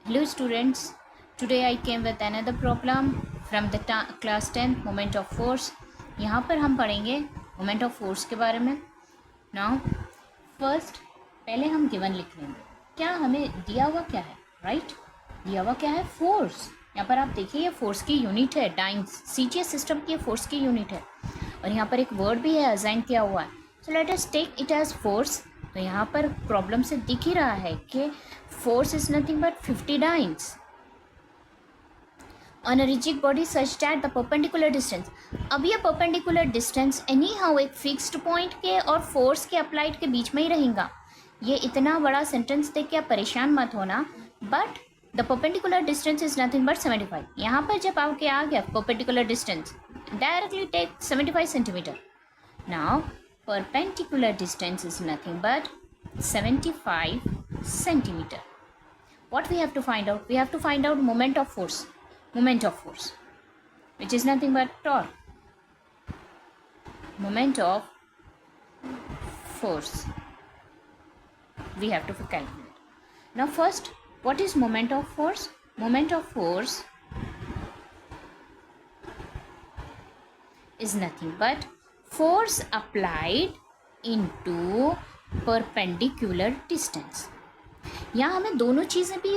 Hello students, today I came with another problem from the class 10th moment of force. यहाँ पर हम पढ़ेंगे moment of force के बारे में. Now first पहले हम given लिख लेंगे. क्या हमें दिया हुआ क्या है, right? दिया हुआ क्या है, force. यहाँ पर आप देखिए ये force की यूनिट है, dynes. CGS सिस्टम की force की यूनिट है और यहाँ पर एक वर्ड भी है असाइन किया हुआ है. So let us take it as force. तो यहाँ पर प्रॉब्लम से दिख ही रहा है कि force is nothing but 50 dynes on a rigid body such that the perpendicular distance. अब ये perpendicular distance anyhow एक fixed point के और force के applied के बीच में ही रहेगा. ये इतना बड़ा sentence देख के आप परेशान मत होना. But the perpendicular distance is nothing but 75. यहाँ पर जब आपके आ गया perpendicular distance, directly take 75 centimeter. Now perpendicular distance is nothing but 75 centimeter. What we have to find out? We have to find out moment of force, which is nothing but torque. Moment of force we have to calculate. Now first, what is moment of force? Moment of force is nothing but force applied into perpendicular distance. यहाँ हमें दोनों चीज़ें भी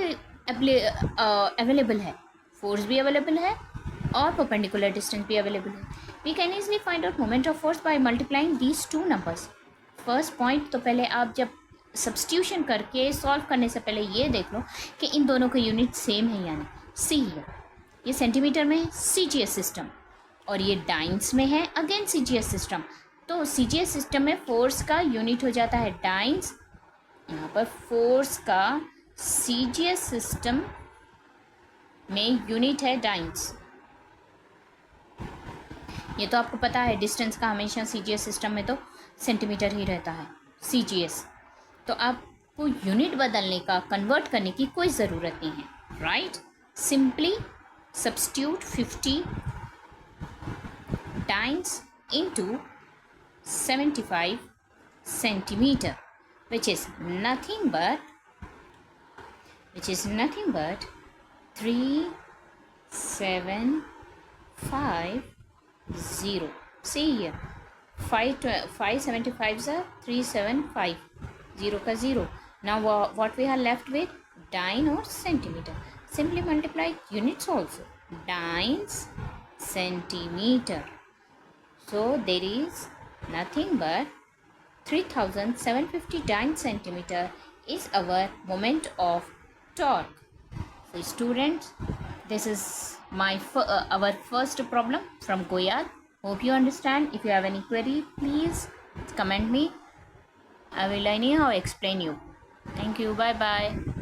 available है, force भी available है और perpendicular distance भी अवेलेबल है. We can easily find out moment of force by multiplying these two numbers. First point तो पहले आप जब सब्स्टिट्यूशन करके सॉल्व करने से पहले ये देख लो कि इन दोनों का यूनिट सेम है यानी सी है. ये सेंटीमीटर में CGS सिस्टम और ये डाइन्स में है अगेन CGS सिस्टम. तो CGS सिस्टम में फोर्स का यूनिट हो जाता है डाइन्स. यहाँ पर फोर्स का CGS सिस्टम में यूनिट है डाइन्स. ये तो आपको पता है डिस्टेंस का हमेशा CGS सिस्टम में तो सेंटीमीटर ही रहता है CGS. तो आपको यूनिट बदलने का, कन्वर्ट करने की कोई ज़रूरत नहीं है, right? Simply substitute 50 dance into 75 centimeter, which is nothing but 3750. See here, 575s are 375, 0 का 0. Now what we are left with? Dyne or centimeter. Simply multiply units also. Dynes centimeter. So there is nothing but 3750 dyne centimeter is our moment of torque. So students, this is our first problem from Goyal. Hope you understand. If you have any query, please comment me. I will anyhow explain you. Thank you. Bye bye.